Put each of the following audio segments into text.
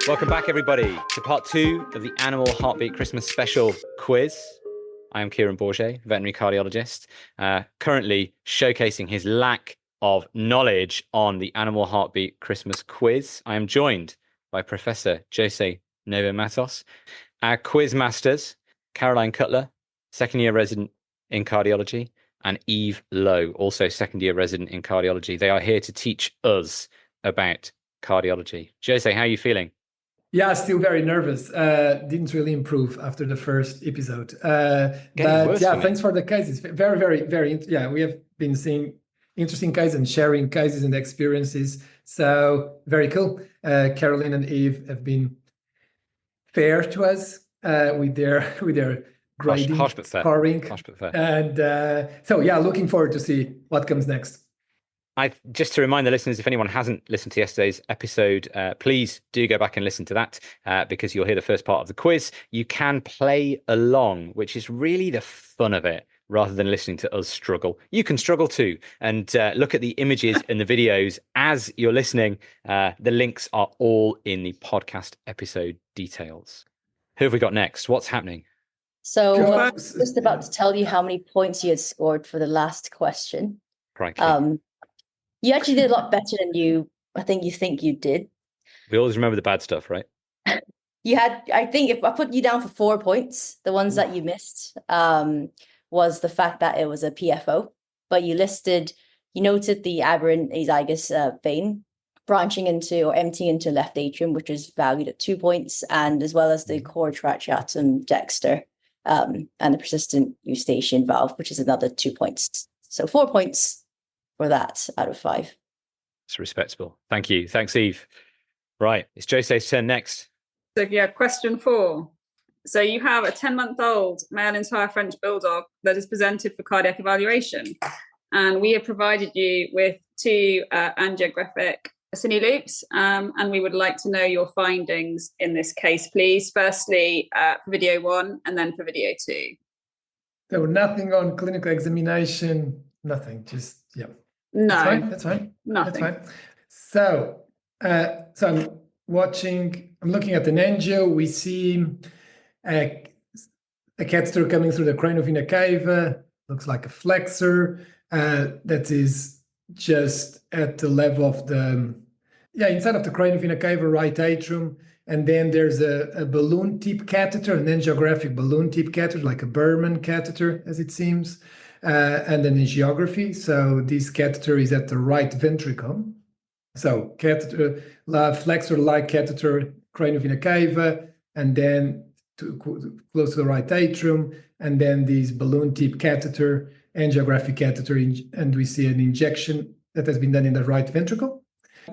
Welcome back, everybody, to part 2 of the Animal Heartbeat Christmas Special quiz. I am Kieran and Jose, veterinary cardiologist, currently showcasing his lack of knowledge on the Animal Heartbeat Christmas quiz. I am joined by Professor Jose Matos, our quiz masters, Caroline Cutler, second-year resident in cardiology, and Eve Lowe, also second-year resident in cardiology. They are here to teach us about cardiology. Jose, how are you feeling? Yeah, still very nervous. Didn't really improve after the first episode. Thanks for the cases. Very, very, very. Yeah, we have been seeing interesting cases and sharing cases and experiences. So very cool. Caroline and Eve have been fair to us with their grading, harsh but fair. scoring. Harsh but fair. And looking forward to see what comes next. Just to remind the listeners, if anyone hasn't listened to yesterday's episode, please do go back and listen to that because you'll hear the first part of the quiz. You can play along, which is really the fun of it, rather than listening to us struggle. You can struggle too, and look at the images and the videos as you're listening. The links are all in the podcast episode details. Who have we got next? What's happening? So I was just about to tell you how many points you had scored for the last question. Crikey. You actually did a lot better than you think you did. We always remember the bad stuff, right? You had, I think, if I put you down for 4 points, the ones that you missed was the fact that it was a PFO, but you noted the aberrant azygous vein branching into or emptying into left atrium, which is valued at 2 points, and as well as the core tracheatum dexter and the persistent eustachian valve, which is another 2 points. So 4 points for that out of 5. It's respectable. Thank you. Thanks, Eve. Right. It's Jose's turn next. So yeah, question 4. So you have a 10-month-old male entire French bulldog that is presented for cardiac evaluation. And we have provided you with 2 angiographic cine loops. And we would like to know your findings in this case, please. Firstly, for video 1 and then for video 2. So nothing on clinical examination, nothing, just, yeah. No, that's fine. Nothing. That's fine. So I'm looking at an angio. We see a catheter coming through the craniovena cava. Looks like a flexor that is just at the level of inside of the craniovena cava, right atrium. And then there's a balloon tip catheter, an angiographic balloon tip catheter, like a Berman catheter, as it seems. And an angiography. So this catheter is at the right ventricle. So catheter, flexor-like catheter, craniovena cava, and then close to the right atrium, and then this balloon tip catheter, angiographic catheter, and we see an injection that has been done in the right ventricle.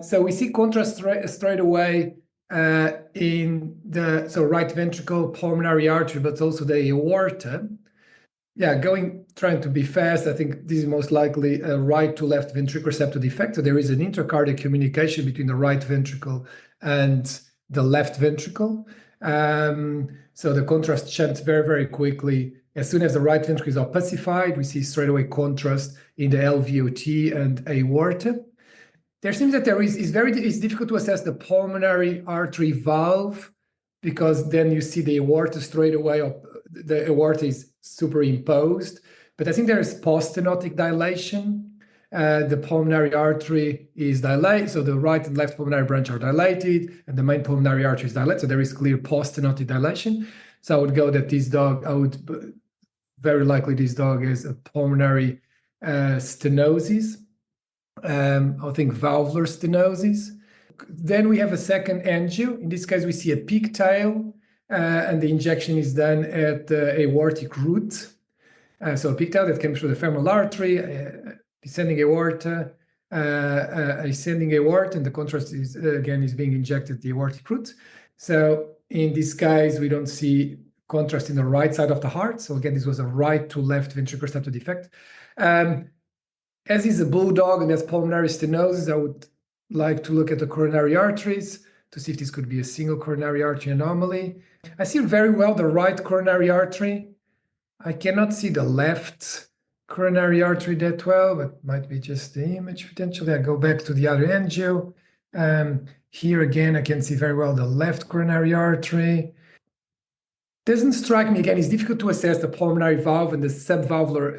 So we see contrast straight away in the right ventricle, pulmonary artery, but also the aorta. Yeah, trying to be fast, I think this is most likely a right to left ventricular defect. So there is an intracardiac communication between the right ventricle and the left ventricle. So the contrast shunts very, very quickly. As soon as the right ventricle is opacified, we see straight away contrast in the LVOT and aorta. There seems that it's difficult to assess the pulmonary artery valve because then you see the aorta straight away. The aorta is superimposed, but I think there is post-stenotic dilation. The pulmonary artery is dilated, so the right and left pulmonary branch are dilated, and the main pulmonary artery is dilated, so there is clear post-stenotic dilation. So I would go that very likely this dog has a pulmonary stenosis, I think valvular stenosis. Then we have a second angio. In this case, we see a pigtail. And the injection is done at the aortic root. So a pigtail that comes through the femoral artery, descending aorta, ascending aorta, and the contrast is being injected at the aortic root. So in this case, we don't see contrast in the right side of the heart. So again, this was a right to left ventricular septal defect. As is a bulldog and has pulmonary stenosis, I would like to look at the coronary arteries to see if this could be a single coronary artery anomaly. I see very well the right coronary artery. I cannot see the left coronary artery that well, but might be just the image potentially. I go back to the other angio. Here again, I can see very well the left coronary artery. Doesn't strike me again. It's difficult to assess the pulmonary valve and the subvalvular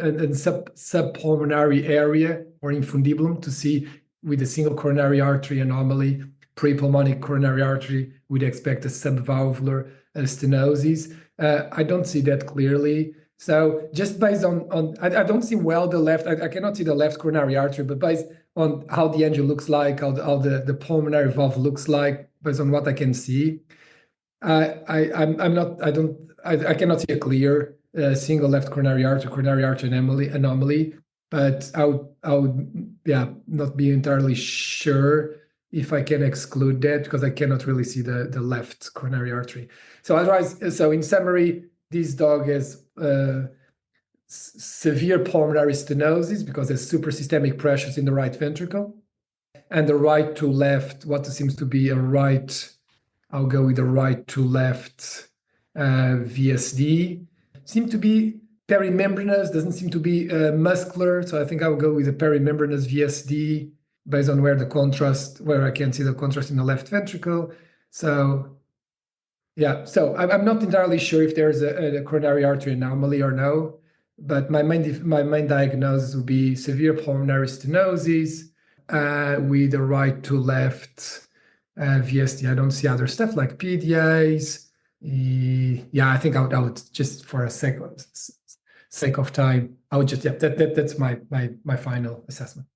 and subpulmonary area or infundibulum to see with a single coronary artery anomaly, pre-pulmonic coronary artery, we'd expect a subvalvular stenosis. I don't see that clearly. So just based on I don't see well the left. I cannot see the left coronary artery, but based on how the angio looks like, how the pulmonary valve looks like, based on what I can see. I cannot see a clear single left coronary artery anomaly, but I would not be entirely sure if I can exclude that because I cannot really see the left coronary artery. So in summary, this dog has severe pulmonary stenosis because there's suprasystemic pressures in the right ventricle, and the right to left, what seems to be a right. I'll go with the right to left VSD. Seem to be perimembranous, doesn't seem to be muscular. So I think I'll go with the perimembranous VSD based on where I can see the contrast in the left ventricle. So yeah, so I'm not entirely sure if there's a coronary artery anomaly or no, but my main diagnosis would be severe pulmonary stenosis with the right to left VSD. I don't see other stuff like PDAs. I think I would just for a sake of time, I would just that's my final assessment.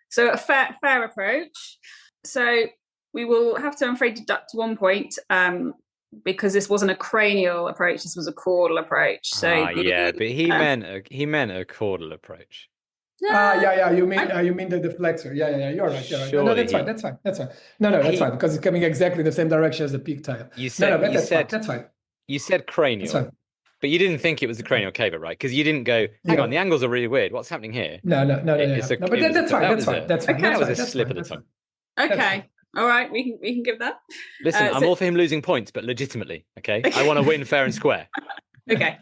So a fair approach. So we will have to, I'm afraid, deduct 1 point because this wasn't a cranial approach. This was a caudal approach. So but he meant a caudal approach. You mean the deflexor? Yeah. You're right. No, that's fine. That's fine. No, that's fine because it's coming exactly the same direction as the pigtail. That's fine. You said cranial, but you didn't think it was the cranial cava, right? Because you didn't go, hang on, the angles are really weird. What's happening here? No. But that's fine. That's fine. That was a slip of the tongue. Okay. All right, we can give that. Listen, I'm all for him losing points, but legitimately, okay? I want to win fair and square. Okay.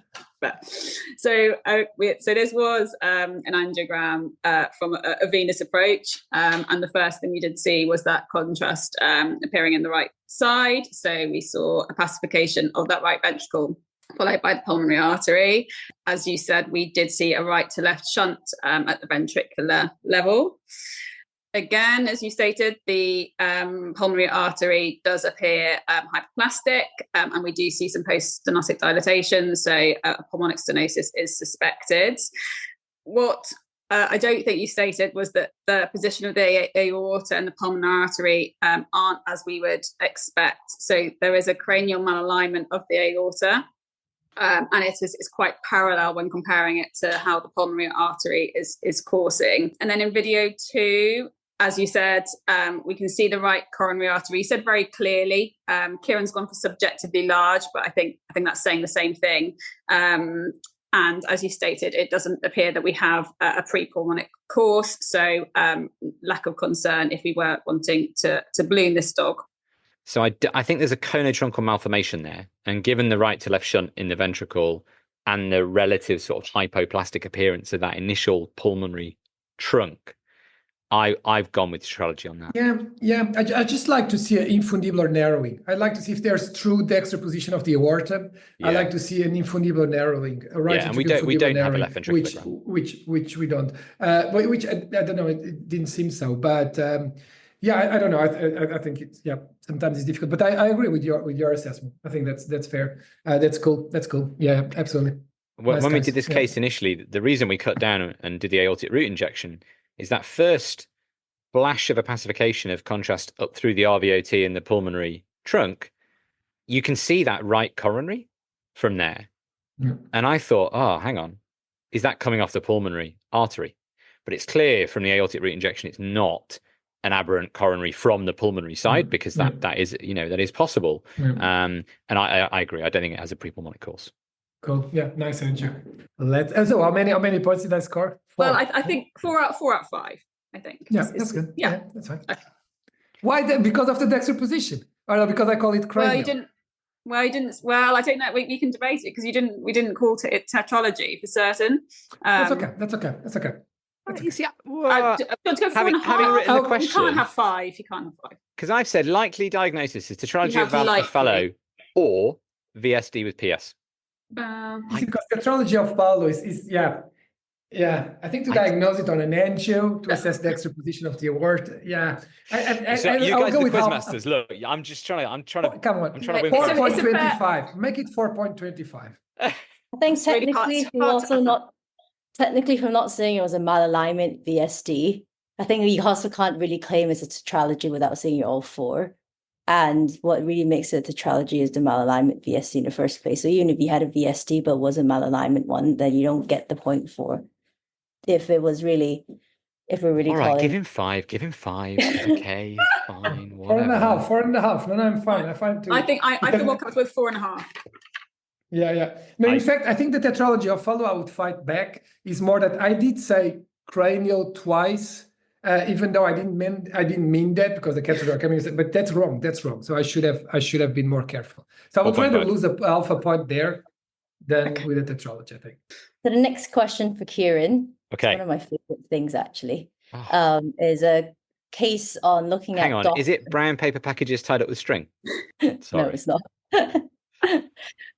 So this was an angiogram from a venous approach, and the first thing we did see was that contrast appearing in the right side. So we saw a pacification of that right ventricle, followed by the pulmonary artery. As you said, we did see a right to left shunt at the ventricular level. Again, as you stated, the pulmonary artery does appear hyperplastic, and we do see some post-stenotic dilatation, so pulmonic stenosis is suspected. What I don't think you stated was that the position of the aorta and the pulmonary artery aren't as we would expect. So there is a cranial malalignment of the aorta, and it is quite parallel when comparing it to how the pulmonary artery is coursing. And then in video 2, as you said, we can see the right coronary artery. You said very clearly. Kieran's gone for subjectively large, but I think that's saying the same thing. And as you stated, it doesn't appear that we have a pre-pulmonic course, so lack of concern if we were wanting to balloon this dog. So I think there's a conotruncal malformation there, and given the right to left shunt in the ventricle and the relative sort of hypoplastic appearance of that initial pulmonary trunk, I've gone with tetralogy on that. Yeah. I just like to see an infundibular narrowing. I'd like to see if there's true dextroposition of the aorta. Yeah. I like to see an infundibular narrowing. And we don't have a left ventricular which we don't. Which I don't know. It didn't seem so, but I don't know. I think it's sometimes it's difficult, but I agree with your assessment. I think that's fair. That's cool. Yeah, absolutely. When we did this case initially, the reason we cut down and did the aortic root injection is that first flash of a pacification of contrast up through the RVOT and the pulmonary trunk. You can see that right coronary from there. Yeah. And I thought, oh, hang on, is that coming off the pulmonary artery? But it's clear from the aortic root injection, it's not an aberrant coronary from the pulmonary side, because that is, that is possible. Yeah. And I agree. I don't think it has a pre-pulmonic course. Cool. Yeah. Nice answer. So how many points did I score? 4. Well, I think 4 out of 5. I think. Yeah, that's good. Yeah, that's fine. Okay. Why then? Because of the dextroposition, or because I call it cranial? Well, you didn't. Well, I don't know. We can debate it because we didn't call it tetralogy for certain. That's okay. You see, Do you want to go 4.5? having written the You question, can't have 5. You can't have 5. because I've said likely diagnosis is tetralogy have of valve likely. fellow or VSD with PS. Because tetralogy of Paulo is I think to diagnose it on an angio to assess the extra position of the aorta. Yeah. So you I'll guys go are the with quiz half. masters. Look, I'm trying to Come on. I'm trying to win. It's a- it's a 4.25. Make it 4.25. I think It's really hard- technically, it's we're hard also to- not technically, if I'm not saying it was a malalignment VSD, I think you also can't really claim it's a tetralogy without saying you're all 4. And what really makes it a tetralogy is the malalignment VSD in the first place. So even if you had a VSD but was a malalignment one, then you don't get the point for. If we're really All right, calling. give him 5. Give him 5. It's okay, fine, whatever. 4.5. 4.5. No, I'm fine. I'm fine too. I think I feel more comfortable with 4.5. Yeah. No, in fact, I think the tetralogy of Fallot, I would fight back, is more that I did say cranial twice, even though I didn't mean that because the cats are coming. But that's wrong. That's wrong. So I should have been more careful. So I would rather lose a alpha point there than with the tetralogy, I think. So the next question for Kieran, Okay. one of my favorite things actually, Oh. is a case on looking Hang at. on, is it brown paper packages tied up with string? Sorry. No, it's not.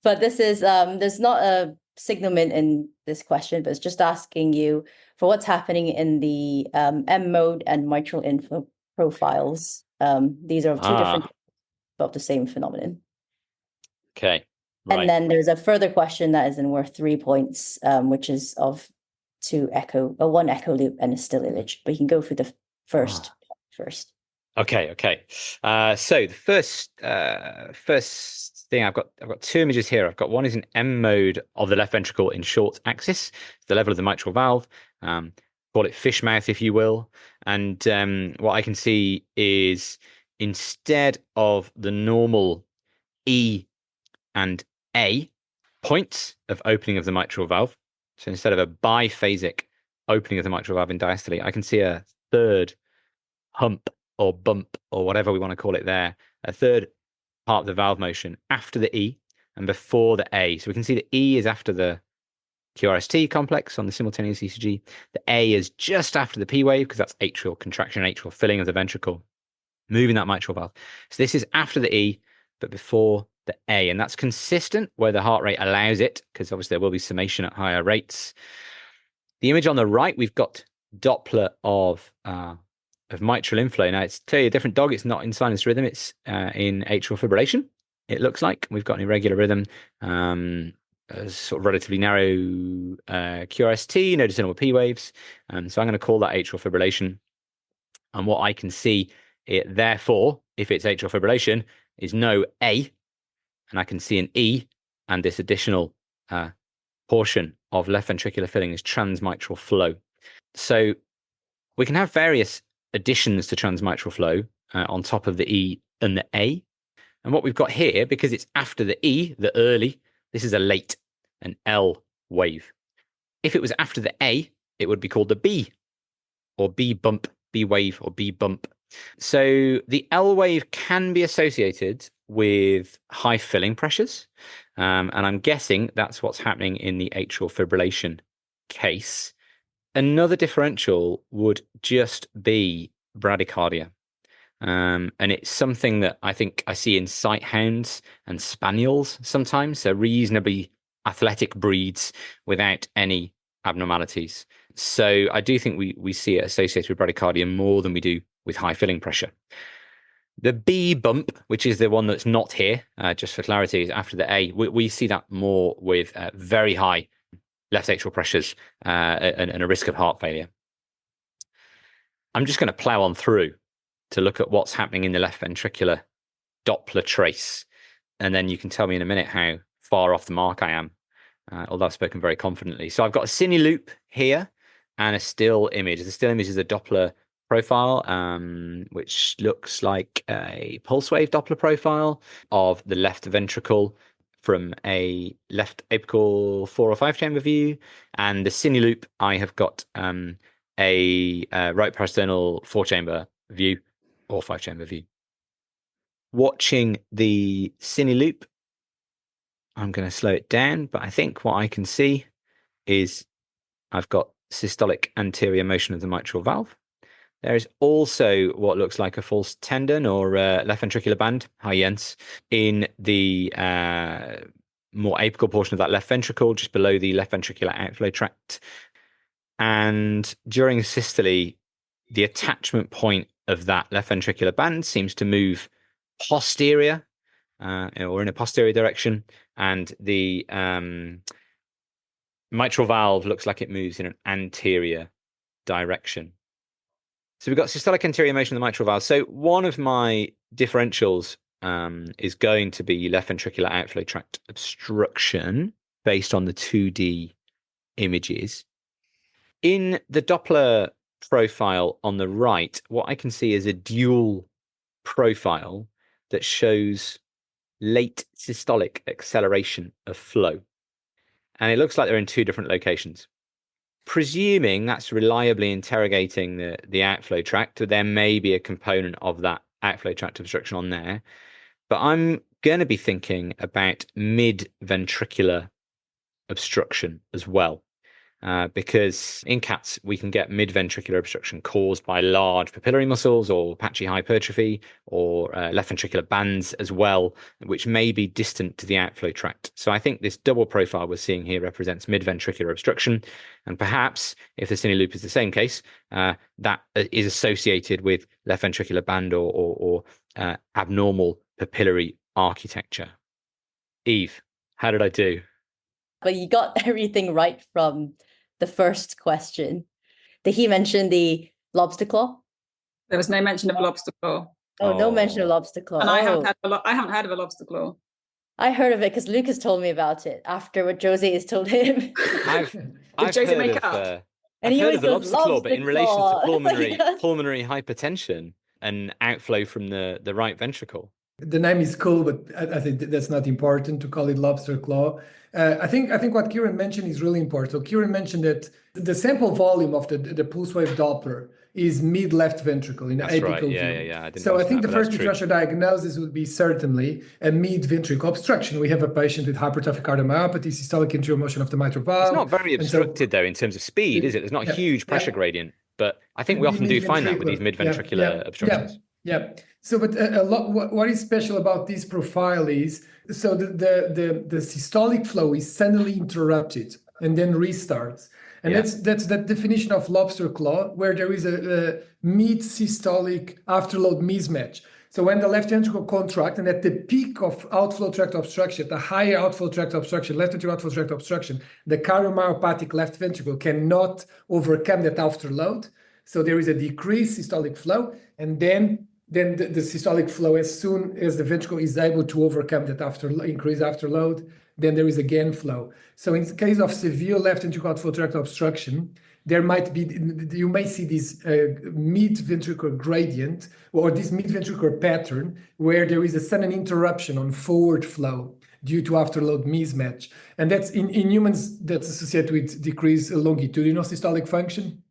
But this is there's not a signalment in this question, but it's just asking you for what's happening in the M mode and mitral inflow profiles. These are of two different but of the same phenomenon. Okay. Right. And then there's a further question that is worth 3 points, which is of one echo loop and a still image. But you can go for the first. Okay. So the first thing I've got 2 images here. I've got one is an M mode of the left ventricle in short axis, the level of the mitral valve. Call it fish mouth, if you will. And what I can see is instead of the normal E and A points of opening of the mitral valve, so instead of a biphasic opening of the mitral valve in diastole, I can see a third hump or bump or whatever we want to call it there, a third part of the valve motion after the E and before the A. So we can see the E is after the QRST complex on the simultaneous ECG. The A is just after the P wave because that's atrial contraction, atrial filling of the ventricle, moving that mitral valve. So this is after the E, but before the A. And that's consistent where the heart rate allows it, because obviously there will be summation at higher rates. The image on the right, we've got Doppler of mitral inflow. Now, it's clearly a different dog. It's not in sinus rhythm. It's in atrial fibrillation, it looks like. We've got an irregular rhythm, a sort of relatively narrow QRST, no discernible P waves. So I'm going to call that atrial fibrillation. And what I can see, therefore, if it's atrial fibrillation, is no A, and I can see an E, and this additional portion of left ventricular filling is transmitral flow. So we can have various additions to transmitral flow on top of the E and the A. And what we've got here, because it's after the E, the early, this is a late, an L wave. If it was after the A, it would be called the B, or B bump, B wave, or B bump. So the L wave can be associated with high filling pressures. And I'm guessing that's what's happening in the atrial fibrillation case. Another differential would just be bradycardia. And it's something that I think I see in sight hounds and spaniels sometimes, so reasonably athletic breeds without any abnormalities. So I do think we see it associated with bradycardia more than we do with high filling pressure. The B bump, which is the one that's not here, just for clarity, is after the A. We see that more with very high left atrial pressures and a risk of heart failure. I'm just going to plow on through to look at what's happening in the left ventricular Doppler trace. And then you can tell me in a minute how far off the mark I am, although I've spoken very confidently. So I've got a cine loop here and a still image. The still image is a Doppler profile, which looks like a pulse wave Doppler profile of the left ventricle from a left apical 4 or 5 chamber view. And the cine loop, I have got a right parasternal 4 chamber view or 5 chamber view. Watching the cine loop, I'm going to slow it down, but I think what I can see is I've got systolic anterior motion of the mitral valve. There is also what looks like a false tendon or left ventricular band, hi Jens, in the more apical portion of that left ventricle, just below the left ventricular outflow tract. And during systole, the attachment point of that left ventricular band seems to move posterior or in a posterior direction, and the mitral valve looks like it moves in an anterior direction. So we've got systolic anterior motion of the mitral valve. So one of my differentials is going to be left ventricular outflow tract obstruction based on the 2D images. In the Doppler profile on the right, what I can see is a dual profile that shows late systolic acceleration of flow. And it looks like they're in two different locations. Presuming that's reliably interrogating the outflow tract, there may be a component of that outflow tract obstruction on there. But I'm going to be thinking about mid-ventricular obstruction as well. Because in cats, we can get mid-ventricular obstruction caused by large papillary muscles or patchy hypertrophy or left ventricular bands as well, which may be distant to the outflow tract. So I think this double profile we're seeing here represents mid-ventricular obstruction. And perhaps if the cine loop is the same case, that is associated with left ventricular band or abnormal papillary architecture. Eve, how did I do? But you got everything right from the first question. Did he mention the lobster claw? There was no mention of a lobster claw. Oh, no mention of lobster claw. And I haven't heard of a lobster claw. I heard of it because Lucas told me about it after what Jose has told him. I've Jose heard make of, up? And he I've heard always of the goes, lobster claw, but in relation to "Lobster pulmonary hypertension and outflow from the right ventricle. The name is cool, but I think that's not important to call it lobster claw. I think what Kieran mentioned is really important. So Kieran mentioned that the sample volume of the pulse wave Doppler is mid left ventricle in the That's apical right. view. Yeah. So I think the first differential diagnosis would be certainly a mid ventricle obstruction. We have a patient with hypertrophic cardiomyopathy, systolic anterior motion of the mitral valve. It's not very obstructed though in terms of speed, is it? There's not a huge pressure gradient, but I think we often do find that with these mid-ventricular obstructions. Yeah. So, but a lot. What is special about this profile is so the systolic flow is suddenly interrupted and then restarts, and that's that definition of lobster claw, where there is a mid systolic afterload mismatch. So when the left ventricle contracts and at the peak of outflow tract obstruction, the higher outflow tract obstruction, left ventricle outflow tract obstruction, the cardiomyopathic left ventricle cannot overcome that afterload. So there is a decreased systolic flow, and then the systolic flow, as soon as the ventricle is able to overcome that increased afterload, then there is again flow. So in the case of severe left ventricular outflow tract obstruction, there might be, you may see this mid-ventricular gradient or this mid-ventricular pattern where there is a sudden interruption on forward flow due to afterload mismatch. And that's in humans, that's associated with decreased longitudinal systolic function.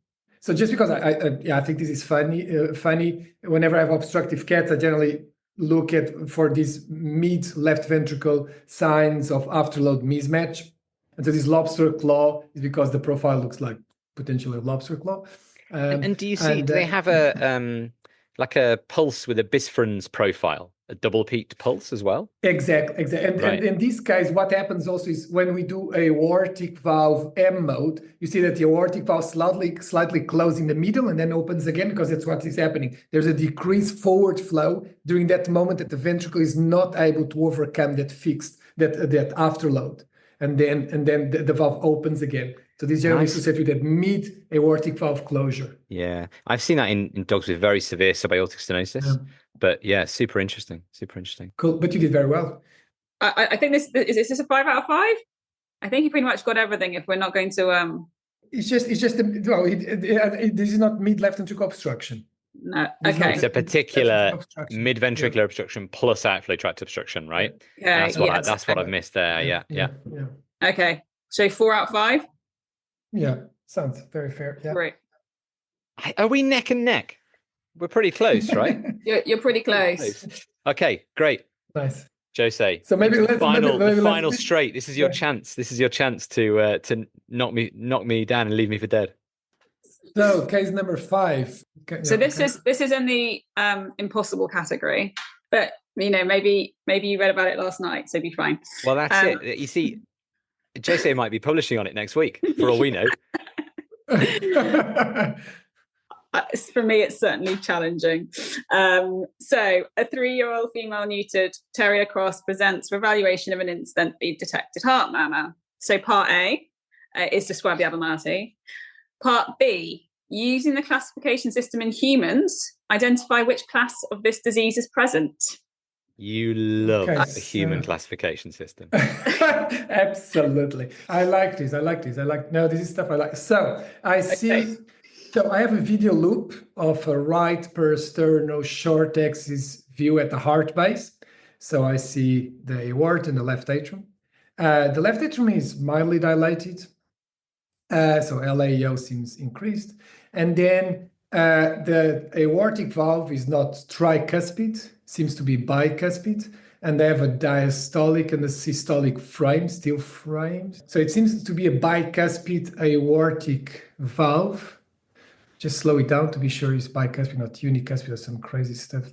So just because I think this is funny, whenever I have obstructive cats, I generally look for these mid left ventricle signs of afterload mismatch. And so this lobster claw is because the profile looks like potentially a lobster claw. And do you see, do they have a like a pulse with a bisphorons profile, a double peaked pulse as well? Exactly. And in this case, what happens also is when we do a aortic valve M mode, you see that the aortic valve slightly closes in the middle and then opens again, because that's what is happening. There's a decreased forward flow during that moment that the ventricle is not able to overcome that afterload. And then the valve opens again. So this is generally associated with that mid-aortic valve closure. Yeah, I've seen that in dogs with very severe subaortic stenosis. Yeah. But yeah, super interesting. Cool, but you did very well. I think is this a 5 out of 5? I think you pretty much got everything. If we're not going to, this is not mid-left ventricular obstruction. No, okay. It's a particular mid-ventricular obstruction plus outflow tract obstruction, right? Yeah, that's what I've missed there. Yeah. Okay, so 4 out of 5. Yeah, sounds very fair. Yeah. Great. Are we neck and neck? We're pretty close, right? You're pretty close. Okay, great. Nice. Jose. So maybe the final straight. This is your chance. This is your chance to knock me down and leave me for dead. So case number 5. So this is in the impossible category, but maybe you read about it last night, so be fine. Well, that's it. You see, Jose might be publishing on it next week, for all we know. For me, it's certainly challenging. So a 3-year-old female neutered terrier cross presents for evaluation of an incidentally detected heart murmur. So part A is describe the abnormality. Part B, using the classification system in humans, identify which class of this disease is present. You love the human classification system. Absolutely. I like this. No, this is stuff I like. So I see, so I have a video loop of a right per sterno short axis view at the heart base. So I see the aorta and the left atrium. The left atrium is mildly dilated. So LAEO seems increased. And then the aortic valve is not tricuspid, seems to be bicuspid, and they have a diastolic and a systolic frame, steel frames. So it seems to be a bicuspid aortic valve. Just slow it down to be sure it's bicuspid, not unicuspid or some crazy stuff.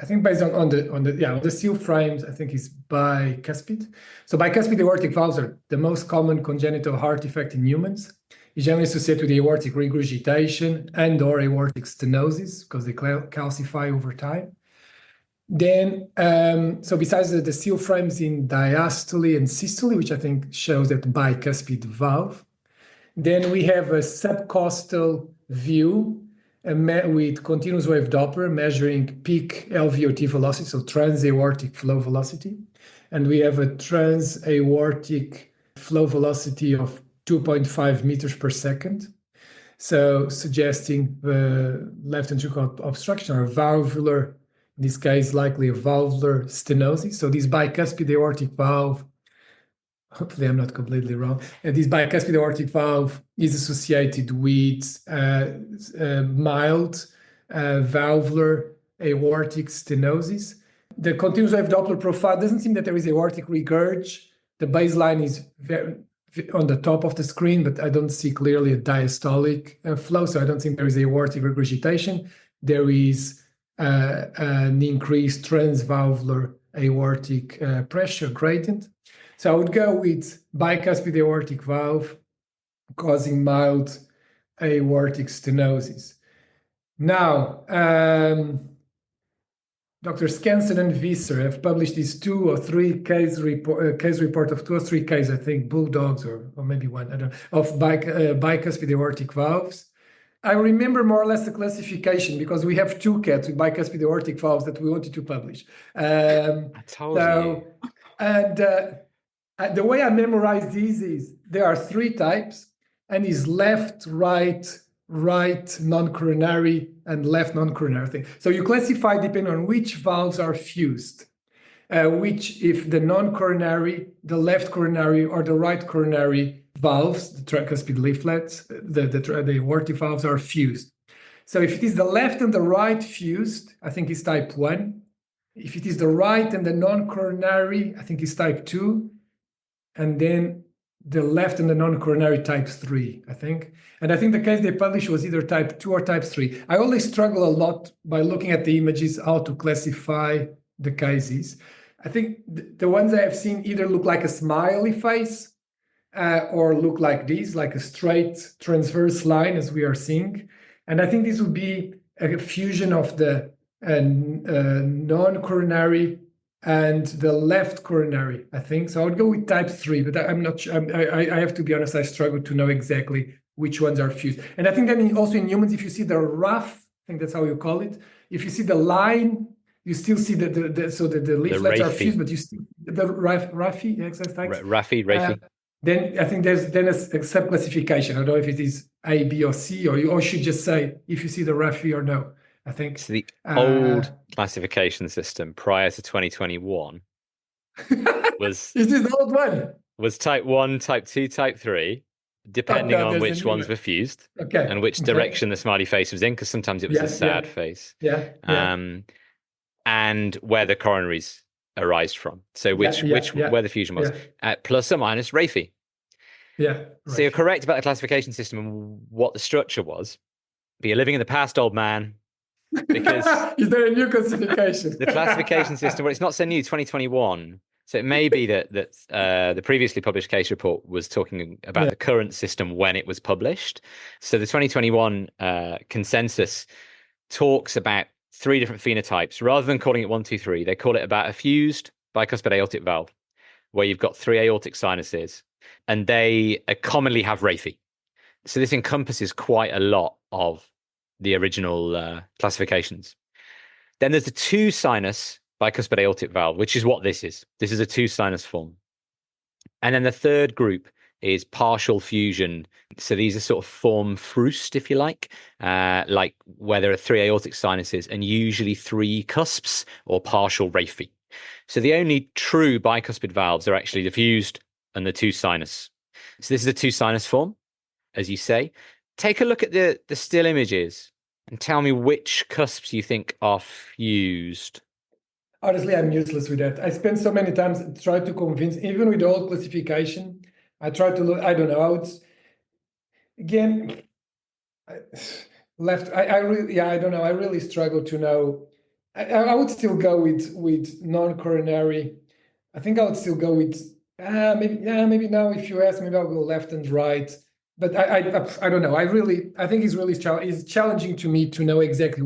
I think based on the steel frames, I think it's bicuspid. So bicuspid aortic valves are the most common congenital heart defect in humans. It's generally associated with aortic regurgitation and/or aortic stenosis because they calcify over time. Then, so besides the steel frames in diastole and systole, which I think shows that bicuspid valve, then we have a subcostal view with continuous wave Doppler measuring peak LVOT velocity, so transaortic flow velocity. And we have a transaortic flow velocity of 2.5 meters per second. So suggesting left ventricular obstruction or valvular, in this case, likely a valvular stenosis. So this bicuspid aortic valve, hopefully I'm not completely wrong, this bicuspid aortic valve is associated with mild valvular aortic stenosis. The continuous wave Doppler profile doesn't seem that there is aortic regurg. The baseline is very on the top of the screen, but I don't see clearly a diastolic flow, so I don't think there is aortic regurgitation. There is an increased transvalvular aortic pressure gradient. So I would go with bicuspid aortic valve causing mild aortic stenosis. Now, Dr. Skansen and Visser have published these 2 or 3 case report of 2 or 3 cases, I think, bulldogs or maybe one, I don't know, of bicuspid aortic valves. I remember more or less the classification because we have 2 cats with bicuspid aortic valves that we wanted to publish. I told you. And the way I memorize these is there are 3 types, and is left, right non-coronary, and left non-coronary thing. So you classify depending on which valves are fused, which if the non-coronary, the left coronary, or the right coronary valves, the tricuspid leaflets, the aortic valves are fused. So if it is the left and the right fused, I think it's type 1. If it is the right and the non-coronary, I think it's type 2. And then the left and the non-coronary type 3, I think. And I think the case they published was either type 2 or type 3. I always struggle a lot by looking at the images, how to classify the cases. I think the ones I have seen either look like a smiley face or look like this, like a straight transverse line as we are seeing. And I think this would be a fusion of the non-coronary and the left coronary, I think. So I would go with type 3, but I'm not sure. I have to be honest, I struggle to know exactly which ones are fused. And I think that also in humans, if you see the rough, I think that's how you call it, if you see the line, you still see the leaflets are fused, but you still, the Rafi, Rafi. Then I think there's then a sub-classification. I don't know if it is A, B, or C, or you should just say if you see the Rafi or no. I think so. The old classification system prior to 2021 was is this the old one? Was type 1, type 2, type 3, depending on which ones were fused and which direction the smiley face was in, because sometimes it was a sad face. And where the coronaries arise from. So where the fusion was. Plus or minus Rafi. Yeah. Right. So you're correct about the classification system and what the structure was. But you're living in the past, old man, because is there a new classification? the classification system, well, it's not so new, 2021. So it may be that the previously published case report was talking about the current system when it was published. So the 2021 consensus talks about 3 different phenotypes. Rather than calling it 1, 2, 3, they call it about a fused bicuspid aortic valve, where you've got 3 aortic sinuses, and they commonly have raphe. So this encompasses quite a lot of the original classifications. Then there's the 2 sinus bicuspid aortic valve, which is what this is. This is a 2 sinus form. And then the third group is partial fusion. So these are sort of form frust, if you like where there are 3 aortic sinuses and usually 3 cusps or partial raphe. So the only true bicuspid valves are actually the fused and the 2 sinus. So this is a 2 sinus form, as you say. Take a look at the still images and tell me which cusps you think are fused. Honestly, I'm useless with that. I spent so many times trying to convince, even with the old classification, I try to look, I don't know, I don't know. I really struggle to know. I would still go with non-coronary. I think I would still go with, maybe now if you ask, maybe I'll go left and right. But I don't know. I think it's challenging to me to know exactly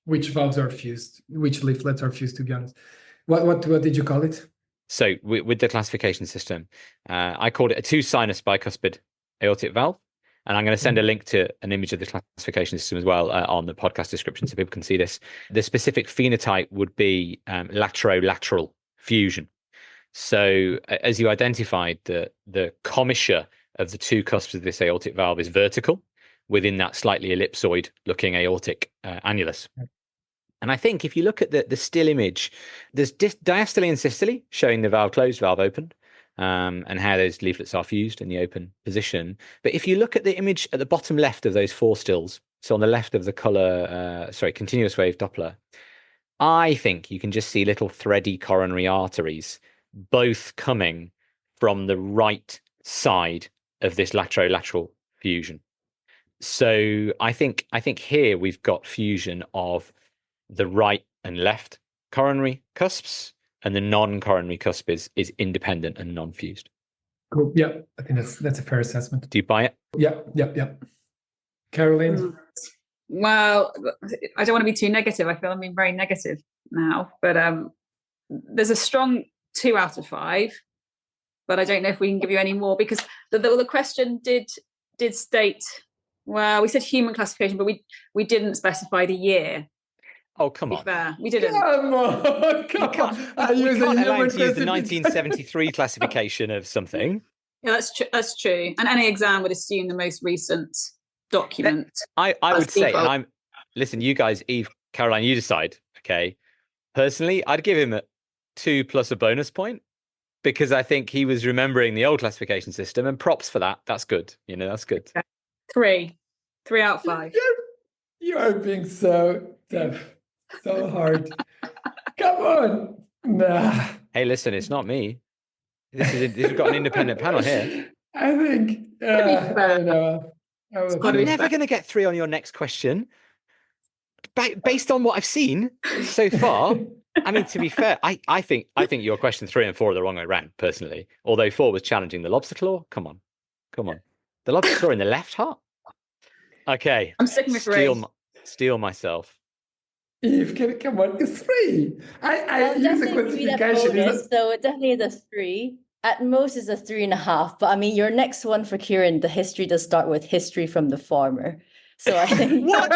which valves are fused, which leaflets are fused, to be honest. What did you call it? So with the classification system, I called it a 2 sinus bicuspid aortic valve. And I'm going to send a link to an image of the classification system as well on the podcast description so people can see this. The specific phenotype would be lateral fusion. So as you identified, the commissure of the 2 cusps of this aortic valve is vertical within that slightly ellipsoid looking aortic annulus. And I think if you look at the still image, there's diastole and systole showing the valve closed, valve opened, and how those leaflets are fused in the open position. But if you look at the image at the bottom left of those 4 stills, so on the left of the continuous wave Doppler, I think you can just see little thready coronary arteries, both coming from the right side of this lateral fusion. So I think here we've got fusion of the right and left coronary cusps, and the non-coronary cusp is independent and non-fused. Cool. Yeah, I think that's a fair assessment. Do you buy it? Yeah. Caroline? Well, I don't want to be too negative. I feel I'm being very negative now, but there's a strong 2 out of 5, but I don't know if we can give you any more, because the question did state, well, we said human classification, but we didn't specify the year. Oh, come on. Fair. We didn't. Come on. We can't allow him to use the 1973 classification of something. Yeah, that's true. And any exam would assume the most recent document. I would say, and listen, you guys, Eve, Caroline, you decide. Okay. Personally, I'd give him a 2 plus a bonus point, because I think he was remembering the old classification system, and props for that. That's good. That's good. Okay. 3 out of 5. You are being so tough. So hard. Come on. Nah. Hey, listen, it's not me. We've got an independent panel here. I think, I don't know. I'm never going to get 3 on your next question. Based on what I've seen so far, I mean, to be fair, I think your question 3 and 4 are the wrong way around, personally. Although 4 was challenging the lobster claw. Come on. The lobster claw in the left heart? Okay. I'm sticking with 3. Steal myself. Eve, come on, it's 3. I use a classification. So it definitely is a 3. At most, it's a 3.5. But I mean, your next one for Kieran, the history does start with history from the farmer. So I think what?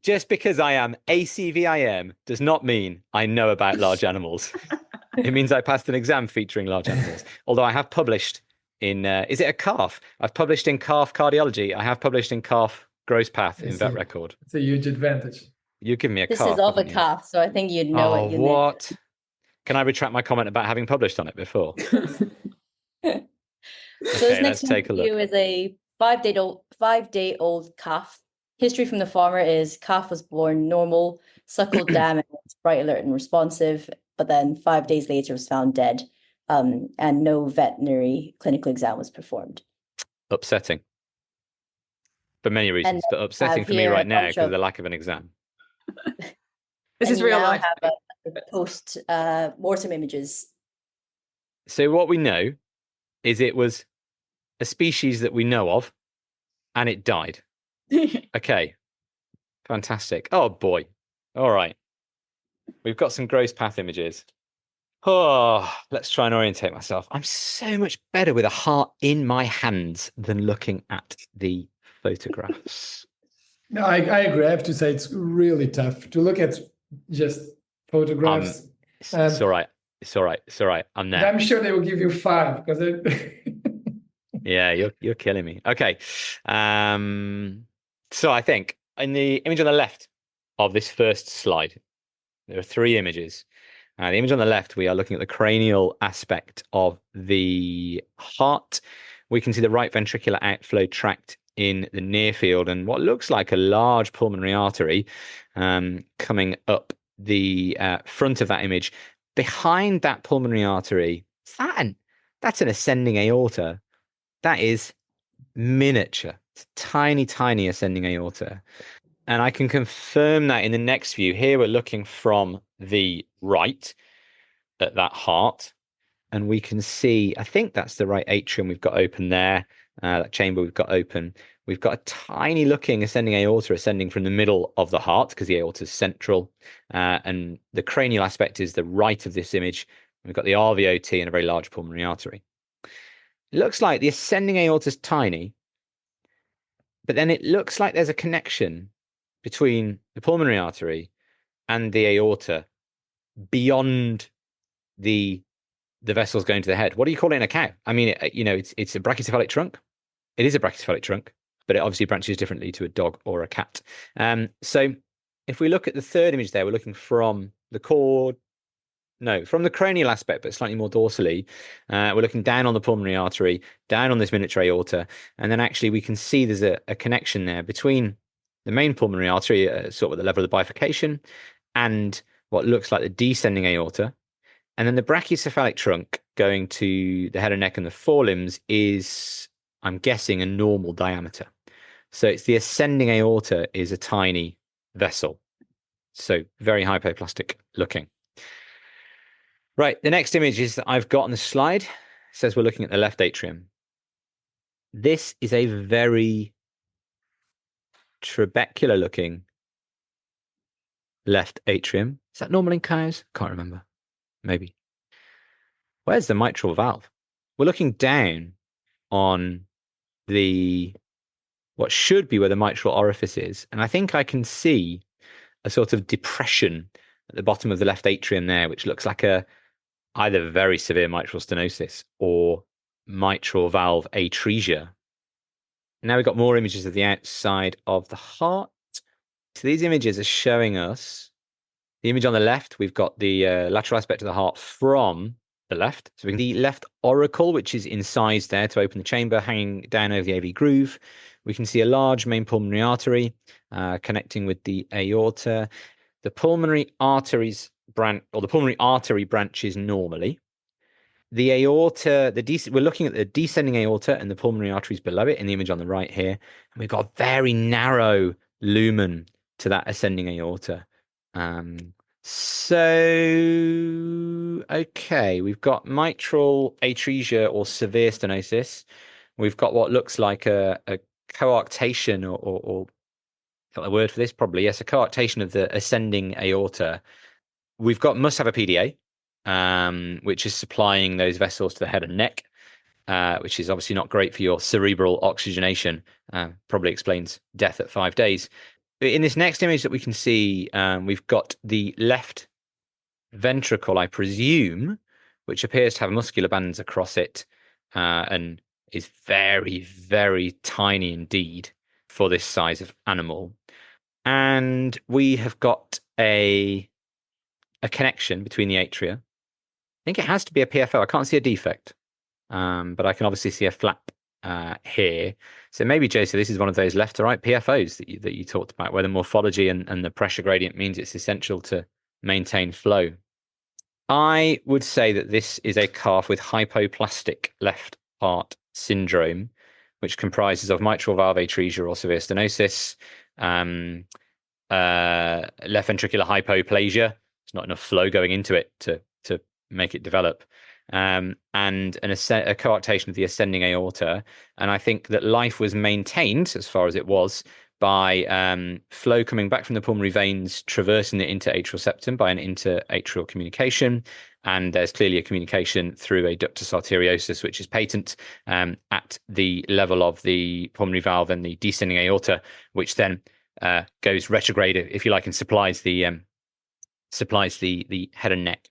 Just because I am ACVIM does not mean I know about large animals. It means I passed an exam featuring large animals. Although I have published in, is it a calf? I've published in calf cardiology. I have published in calf growth path in vet record. It's a huge advantage. You give me a this calf. is of a calf, so I think you'd know it. What? Can I retract my comment about having published on it before? So this next take a look. is a 5-day-old calf. History from the farmer is calf was born normal, suckled damaged, bright, alert, and responsive, but then 5 days later was found dead, and no veterinary clinical exam was performed. Upsetting. for many reasons, but upsetting have for me here a right now bunch because of of- the lack of an exam. This and is you real now life. have a post mortem images. So what we know is it was a species that we know of, and it died. Okay, fantastic. Oh boy. All right. We've got some gross path images. Oh, let's try and orientate myself. I'm so much better with a heart in my hands than looking at the photographs. No, I agree. I have to say it's really tough to look at just photographs. It's all right. It's all right. It's all right. I'm But there. I'm sure they will give you 5 because Yeah, you're killing me. Okay. So I think in the image on the left of this first slide, there are 3 images. The image on the left, we are looking at the cranial aspect of the heart. We can see the right ventricular outflow tract in the near field and what looks like a large pulmonary artery coming up the front of that image. Behind that pulmonary artery, that's an ascending aorta. That is miniature. It's a tiny, tiny ascending aorta. And I can confirm that in the next view. Here we're looking from the right at that heart. And we can see, I think that's the right atrium we've got open there. That chamber we've got open. We've got a tiny looking ascending aorta ascending from the middle of the heart because the aorta is central. And the cranial aspect is the right of this image. We've got the RVOT and a very large pulmonary artery. It looks like the ascending aorta is tiny, but then it looks like there's a connection between the pulmonary artery and the aorta beyond the vessels going to the head. What do you call it in a cow? I mean, it's a brachycephalic trunk. It is a brachycephalic trunk, but it obviously branches differently to a dog or a cat. So if we look at the third image there, we're looking from the from the cranial aspect, but slightly more dorsally. We're looking down on the pulmonary artery, down on this miniature aorta, and then actually we can see there's a connection there between the main pulmonary artery, sort of at the level of the bifurcation, and what looks like the descending aorta. And then the brachycephalic trunk going to the head and neck and the forelimbs is, I'm guessing, a normal diameter. So it's the ascending aorta is a tiny vessel. So very hypoplastic looking. Right, the next image is that I've got on the slide. It says we're looking at the left atrium. This is a very trabecular looking left atrium. Is that normal in cows? Can't remember. Maybe. Where's the mitral valve? We're looking down on what should be where the mitral orifice is. And I think I can see a sort of depression at the bottom of the left atrium there, which looks like either very severe mitral stenosis or mitral valve atresia. Now we've got more images of the outside of the heart. So these images are showing us the image on the left. We've got the lateral aspect of the heart from the left. So we can see the left auricle, which is incised there to open the chamber, hanging down over the AV groove. We can see a large main pulmonary artery connecting with the aorta. The pulmonary arteries the pulmonary artery branches normally. The aorta, we're looking at the descending aorta and the pulmonary arteries below it in the image on the right here. And we've got a very narrow lumen to that ascending aorta. Okay, we've got mitral atresia or severe stenosis. We've got what looks like a coarctation or got a word for this? Probably, yes, a coarctation of the ascending aorta. Must have a PDA, which is supplying those vessels to the head and neck, which is obviously not great for your cerebral oxygenation. Probably explains death at 5 days. In this next image that we can see, we've got the left ventricle, I presume, which appears to have muscular bands across it and is very, very tiny indeed for this size of animal. And we have got a connection between the atria. I think it has to be a PFO. I can't see a defect, but I can obviously see a flap here. So maybe, Jose, this is one of those left to right PFOs that you talked about, where the morphology and the pressure gradient means it's essential to maintain flow. I would say that this is a calf with hypoplastic left heart syndrome, which comprises of mitral valve atresia or severe stenosis, left ventricular hypoplasia. There's not enough flow going into it to make it develop, and a coarctation of the ascending aorta. And I think that life was maintained, as far as it was, by flow coming back from the pulmonary veins, traversing the interatrial septum by an interatrial communication. And there's clearly a communication through a ductus arteriosus, which is patent at the level of the pulmonary valve and the descending aorta, which then goes retrograde, if you like, and supplies the head and neck.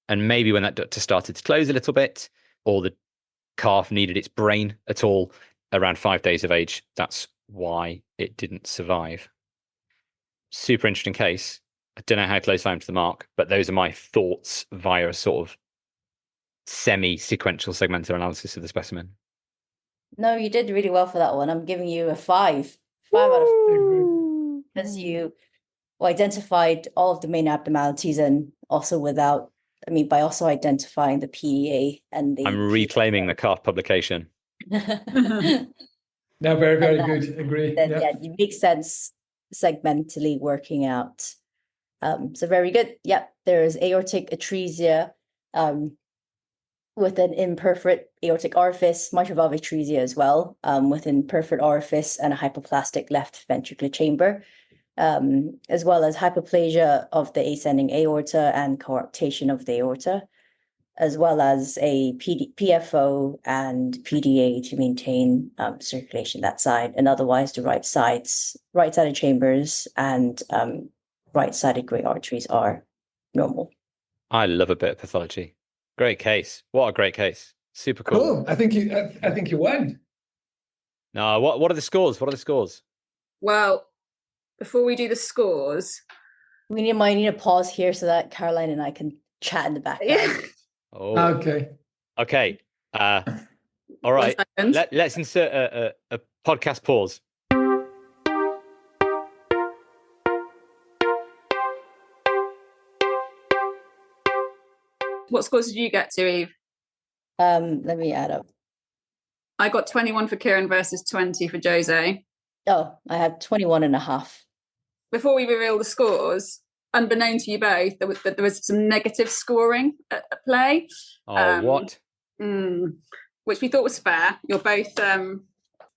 And maybe when that ductus started to close a little bit, or the calf needed its brain at all around 5 days of age, that's why it didn't survive. Super interesting case. I don't know how close I am to the mark, but those are my thoughts via a sort of semi-sequential segmental analysis of the specimen. No, you did really well for that one. I'm giving you a 5. 5 out of 5. Because you identified all of the main abnormalities, and also by also identifying the PDA and the... I'm reclaiming the calf publication. No, very, very good. Agree. Then, yeah, it makes sense segmentally working out. So very good. Yep, there is aortic atresia with an imperforate aortic orifice, mitral valve atresia as well, with an imperforate orifice and a hypoplastic left ventricular chamber, as well as hypoplasia of the ascending aorta and coarctation of the aorta, as well as a PFO and PDA to maintain circulation that side, and otherwise the right-sided chambers and right-sided great arteries are normal. I love a bit of pathology. Great case. What a great case. Super cool. Cool. I think you won. No, what are the scores? What are the scores? Well, before we do the scores, We might need a pause here so that Caroline and I can chat in the background. yeah. Oh, Okay. okay. All right. 1 second. Let's insert a podcast pause. What scores did you get to, Eve? Let me add up. I got 21 for Kieran versus 20 for Jose. Oh, I have 21.5. Before we reveal the scores, unbeknown to you both, there was some negative scoring at play. Oh, what? Which we thought was fair. You're both, from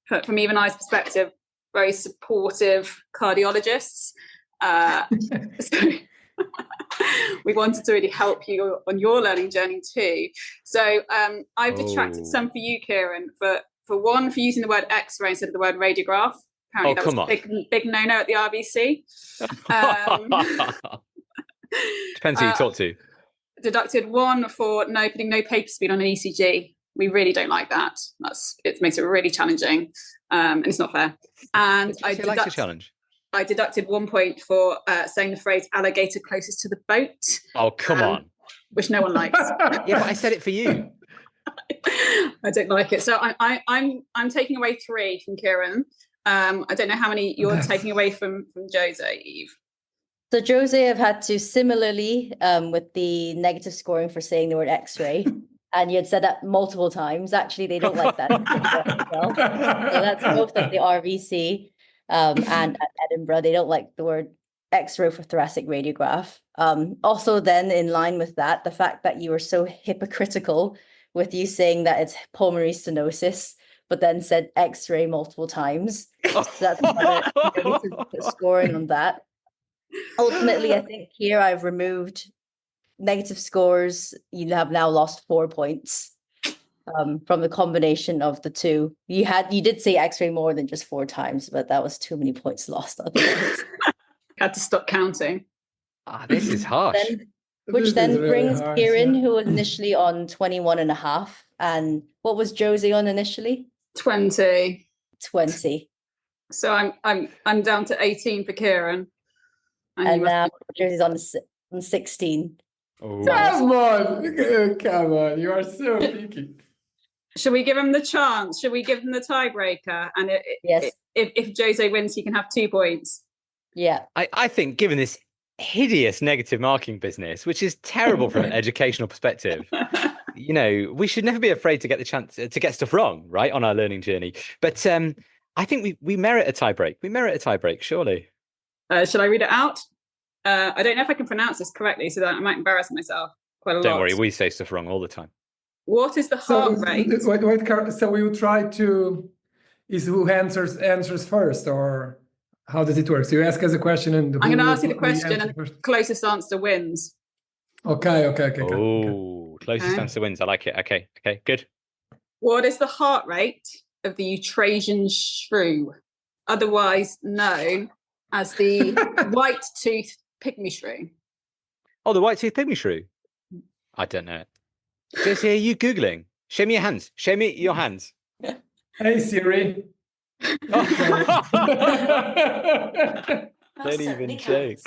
Eve and I's perspective, very supportive cardiologists. So we wanted to really help you on your learning journey too. So I've detracted some for you, Kieran, for one, for using the word X-ray instead of the word radiograph. Apparently that was a big no-no at the RBC. Depends who you talk to. Deducted 1 for putting no paper speed on an ECG. We really don't like that. It makes it really challenging, and it's not fair. And I like a challenge. I deducted 1 point for saying the phrase "alligator closest to the boat." Oh, come on! Which no one likes. Yeah, but I said it for you. I don't like it. So I'm taking away 3 from Kieran. I don't know how many you're taking away from Jose, Eve. So Jose have had to similarly with the negative scoring for saying the word X-ray, and you had said that multiple times. Actually, they don't like that. So that's both at the RVC and at Edinburgh. They don't like the word X-ray for thoracic radiograph. Also, then in line with that, the fact that you were so hypocritical with you saying that it's pulmonary stenosis, but then said X-ray multiple times. So that's another negative scoring on that. Ultimately, I think here I've removed negative scores. You have now lost 4 points from the combination of the two. You did say X-ray more than just 4 times, but that was too many points lost. Had to stop counting. This is harsh. Which then really brings harsh, Kieran, yeah. who was initially on 21.5. And what was Jose on initially? 20. 20. So I'm down to 18 for Kieran. And now Jose's on 16. Oh. Come on. You are so picky. Should we give him the chance? Should we give him the tiebreaker? And Yes. if Jose wins, he can have 2 points. Yeah. I think, given this hideous negative marking business, which is terrible from an educational perspective, you know, we should never be afraid to get the chance to get stuff wrong, right, on our learning journey. But I think we merit a tie break. We merit a tie break, surely. Shall I read it out? I don't know if I can pronounce this correctly, so that I might embarrass myself quite a lot. Don't worry, we say stuff wrong all the time. What is the heart rate? Wait, so we will try to, is who answers first, or how does it work? So you ask us a question and I'm going to ask you the question, and closest answer wins. Okay. Oh, closest answer wins. I like it. Okay, good. What is the heart rate of the Eurasian shrew, otherwise known as the white-toothed pygmy shrew? Oh, the white-toothed pygmy shrew. I don't know. Jose, are you Googling? Show me your hands. Show me your hands. Hey, Siri. Don't even joke.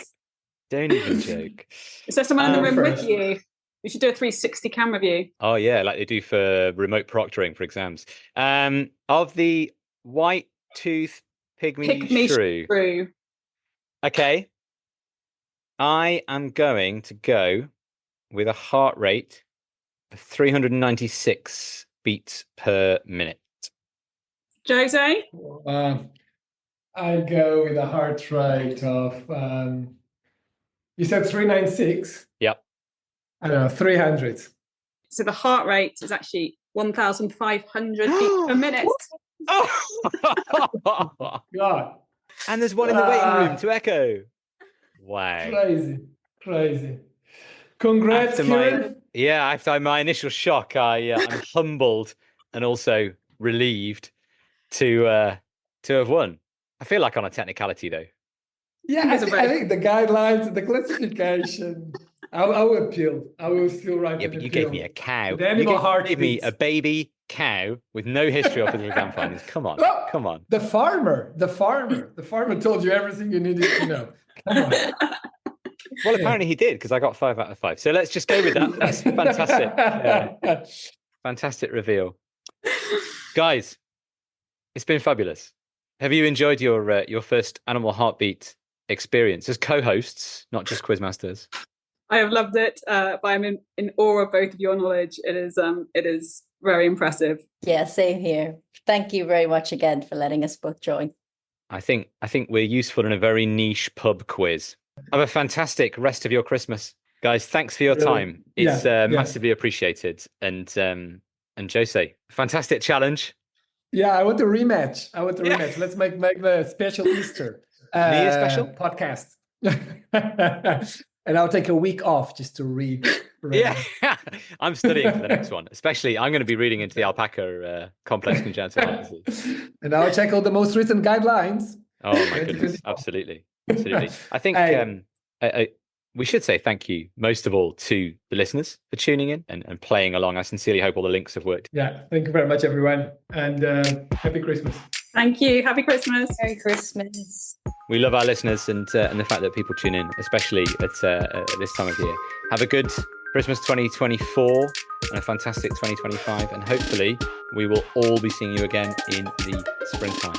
Don't even joke. Is there someone in the room First. with you? We should do a 360 camera view. Oh, yeah, like they do for remote proctoring for exams. Of the white-toothed pygmy shrew. Okay. I am going to go with a heart rate of 396 beats per minute. Jose? I go with a heart rate of, you said 396? Yep. I don't know, 300. So the heart rate is actually 1,500 beats per minute. Oh! God, And there's one in the waiting room to echo. Wow. crazy. Congrats, Kieran. After my initial shock, I'm humbled and also relieved to have won. I feel like on a technicality though. Yeah, I think the guidelines, the classification, I will appeal. I will still write. Yeah, but you gave me a cow. The animal heart gave me a baby cow with no history of physical exam findings. Come on, Well, come on. The farmer told you everything you needed to know. Come on. Well, apparently he did because I got 5 out of 5. So let's just go with that. That's fantastic. Yeah. Fantastic reveal, guys. It's been fabulous. Have you enjoyed your first Animal Heartbeat experience as co-hosts, not just quizmasters? I have loved it, but I'm in awe of both of your knowledge. It is very impressive. Yeah, same here. Thank you very much again for letting us both join. I think we're useful in a very niche pub quiz. Have a fantastic rest of your Christmas, guys. Thanks for your time. It's massively appreciated. And Jose, fantastic challenge. Yeah, I want a rematch. Let's make the special Easter New Year special podcast. And I'll take a week off just to read. Yeah, I'm studying for the next one. Especially, I'm going to be reading into the alpaca complex congenital heart disease. And I'll check all the most recent guidelines. Oh my goodness, absolutely. I think we should say thank you most of all to the listeners for tuning in and playing along. I sincerely hope all the links have worked. Yeah, thank you very much, everyone, and happy Christmas. Thank you. Happy Christmas. Merry Christmas. We love our listeners and the fact that people tune in, especially at this time of year. Have a good Christmas 2024 and a fantastic 2025, and hopefully we will all be seeing you again in the springtime.